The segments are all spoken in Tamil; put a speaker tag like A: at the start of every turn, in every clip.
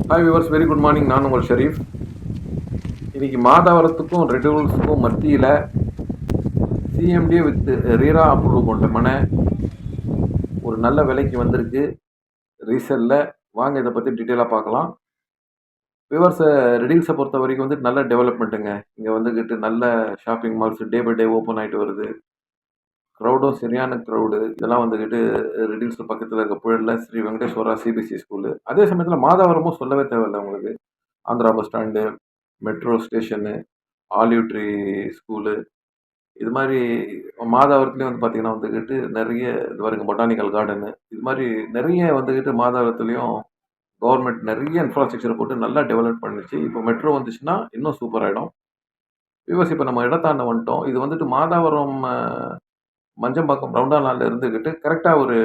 A: Hi viewers, very good morning. நான் உங்கள் ஷெரீஃப். இன்னைக்கு மாதவரத்துக்கும் ரெட் ஹில்ஸுக்கும் மத்தியில் சிஎம்டி வித் ரீரா அப்ரூவல் கொண்ட மனை ஒரு நல்ல விலைக்கு வந்திருக்கு ரீசேலில். வாங்க இதை பற்றி டீட்டெயிலாக பார்க்கலாம். விவர்ஸ், ரெட் ஹில்ஸை பொறுத்த வரைக்கும் வந்துட்டு நல்ல டெவலப்மெண்ட்டுங்க. இங்கே வந்துக்கிட்டு நல்ல shopping malls day by day open ஆகிட்டு வருது. க்ரௌடும் சரியான க்ரௌடு. இதெல்லாம் வந்துக்கிட்டு ரெட் ஹில்ஸ் பக்கத்தில் இருக்க புழலில் ஸ்ரீ வெங்கடேஸ்வரா சிபிஎஸ்சி ஸ்கூலு. அதே சமயத்தில் மாதவரமும் சொல்லவே தேவையில்லை உங்களுக்கு. Andhra bus stand, metro station, olive tree school, இது மாதிரி மாதாவரத்துலேயும் வந்து பார்த்திங்கன்னா வந்துக்கிட்டு நிறைய இது வரைக்கும் பொட்டானிக்கல் கார்டனு, இது மாதிரி நிறைய வந்துக்கிட்டு மாதாவரத்துலேயும் கவர்மெண்ட் நிறைய இன்ஃப்ராஸ்ட்ரக்சரை போட்டு நல்லா டெவலப் பண்ணிச்சு. இப்போ மெட்ரோ வந்துச்சுன்னா இன்னும் சூப்பர் ஆகிடும். விவசாயம் இப்போ நம்ம இடத்தாண்ட வந்துட்டோம். இது வந்துட்டு மாதாவரம் மஞ்சம்பாக்கம் ரவுண்டானால இருந்துக்கிட்டு கரெக்டாக ஒரு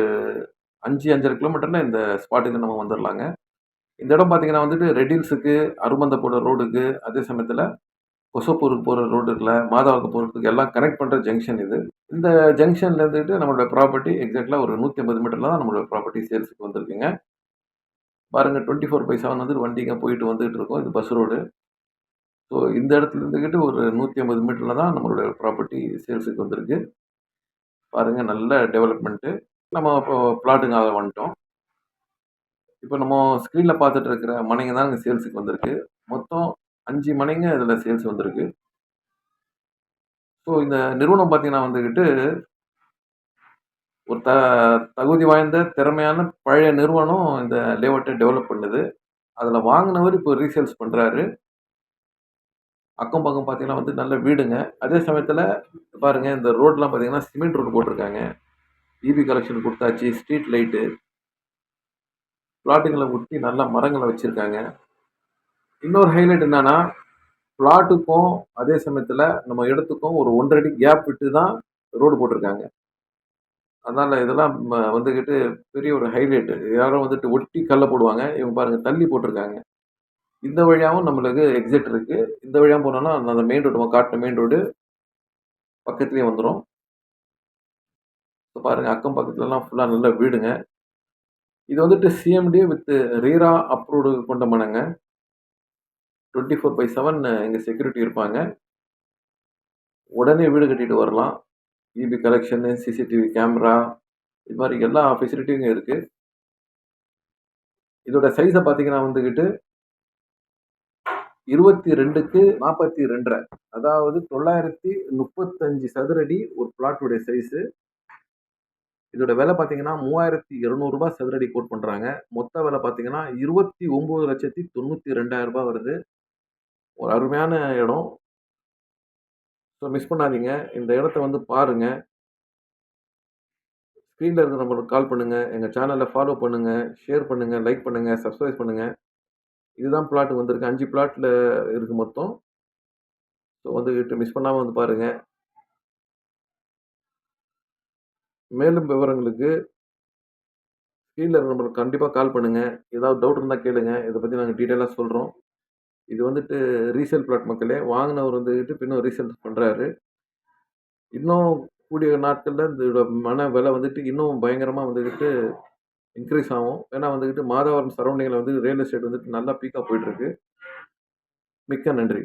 A: 5-5.5 கிலோமீட்டரில் இந்த ஸ்பாட்டுக்கு நம்ம வந்துடலாங்க. இந்த இடம் பார்த்தீங்கன்னா வந்துட்டு ரெட் ஹில்ஸுக்கு, அருமந்தப்போட ரோடுக்கு, அதே சமயத்தில் கொசப்பூருக்கு போகிற ரோடு இருக்குல்ல, மாதாவரத்துக்கு போகிறதுக்கு எல்லாம் கனெக்ட் பண்ணுற ஜங்ஷன் இது. இந்த ஜங்ஷன்ல இருந்துட்டு நம்மளோட ப்ராப்பர்ட்டி எக்ஸாக்டாக ஒரு 150 மீட்டரில் தான் நம்மளோட ப்ராப்பர்ட்டி சேல்ஸுக்கு வந்திருக்குங்க. பாருங்க, 24/7 வந்துட்டு வண்டிங்க போயிட்டு வந்துகிட்டு இருக்கோம். இது பஸ் ரோடு. ஸோ இந்த இடத்துல இருந்துக்கிட்டு ஒரு 150 மீட்டரில் தான் நம்மளோட ப்ராப்பர்ட்டி சேல்ஸுக்கு வந்திருக்கு. பாருங்க, நல்ல டெவலப்மெண்ட்டு. நம்ம இப்போ பிளாட்டுங்காக வந்துட்டோம். இப்போ நம்ம ஸ்க்ரீனில் பார்த்துட்டு இருக்கிற மனைங்க தான் இங்கே சேல்ஸுக்கு வந்திருக்கு. மொத்தம் 5 மனைங்க இதில் சேல்ஸ் வந்திருக்கு. ஸோ இந்த நிறுவனம் பார்த்தீங்கன்னா வந்துக்கிட்டு ஒரு தகுதி வாய்ந்த திறமையான பழைய நிறுவனம் இந்த லேஅவுட்டை டெவலப் பண்ணுது. அதில் வாங்கினவர் இப்போ ரீசேல்ஸ் பண்ணுறாரு. அக்கம் பக்கம் பார்த்தீங்கன்னா வந்து நல்ல வீடுங்க. அதே சமயத்தில் பாருங்கள், இந்த ரோட்லாம் பார்த்தீங்கன்னா சிமெண்ட் ரோடு போட்டிருக்காங்க. இபி கலெக்ஷன் கொடுத்தாச்சு. ஸ்ட்ரீட் லைட்டு, பிளாட்டுங்களை ஒட்டி நல்ல மரங்களை வச்சுருக்காங்க. இன்னொரு ஹைலைட் என்னன்னா, பிளாட்டுக்கும் அதே சமயத்தில் நம்ம இடத்துக்கும் ஒரு 1.5 அடி கேப் விட்டு தான் ரோடு போட்டிருக்காங்க. அதனால இதெல்லாம் வந்துக்கிட்டு பெரிய ஒரு ஹைலைட்டு. யாரும் வந்துட்டு ஒட்டி கல்ல போடுவாங்க. இவங்க பாருங்க தள்ளி போட்டிருக்காங்க. இந்த வழியாவும் நம்மளுக்கு எக்ஸிட் இருக்கு. இந்த வழியா போனோம்னா அந்த மெயின் ரோடு, நம்ம காட்டின மெயின் ரோடு பக்கத்துலேயே வந்துரும். இப்போ பாருங்க, அக்கம் பக்கத்துலலாம் ஃபுல்லா நல்ல வீடுங்க. இது வந்துட்டு சிஎம்டி வித் ரீரா அப்ரூவ்டு கொண்ட மனைங்க. 24/7 இங்க செக்யூரிட்டி இருப்பாங்க. உடனே வீடு கட்டிட்டு வரலாம். இபி கலெக்ஷனு, சிசிடிவி கேமரா, இது மாதிரி எல்லா ஃபெசிலிட்டியும் இருக்கு. இதோட சைஸை பார்த்தீங்கன்னா வந்துக்கிட்டு 22க்கு 42.5, அதாவது 935 சதுரடி ஒரு பிளாட்டுடைய சைஸு. இதோட விலை பார்த்தீங்கன்னா ரூ. 3,200 சதுரடி கோட் பண்ணுறாங்க. மொத்த விலை பார்த்தீங்கன்னா ரூ. 29,92,000 வருது. ஒரு அருமையான இடம். ஸோ மிஸ் பண்ணாதீங்க. இந்த இடத்த வந்து பாருங்க. ஸ்க்ரீனில் இருக்கிற நம்பருக்கு கால் பண்ணுங்க. எங்கள் சேனலை ஃபாலோ பண்ணுங்க, ஷேர் பண்ணுங்க, லைக் பண்ணுங்க, சப்ஸ்கிரைப் பண்ணுங்க. இதுதான் பிளாட் வந்திருக்கு. 5 பிளாட்ல இருக்கு மொத்தம். ஸோ வந்துகிட்டு மிஸ் பண்ணாம வந்து பாருங்க. மேலும் விவரங்களுக்கு ஸ்க்ரீன்ல இருக்கிற நம்பருக்கு கண்டிப்பா கால் பண்ணுங்க. ஏதாவது டவுட் இருந்தா கேளுங்க. இத பத்தி நாங்க டீட்டெயிலா சொல்றோம். இது வந்துட்டு ரீசேல் பிளாட் மக்களே. வாங்குனவர் வந்துகிட்டு இன்னும் ரீசேல் பண்றாரு. இன்னும் கூடிய நாட்கள்ல இதோட மன விலை வந்துட்டு இன்னும் பயங்கரமா வந்துகிட்டு இன்க்ரீஸ் ஆகும். ஏன்னா வந்துகிட்டு மாதவரம் சரவுண்டிங்ல வந்து ரியல் எஸ்டேட் வந்துட்டு நல்லா பீக்கா போயிட்டு இருக்கு. மிக்க நன்றி.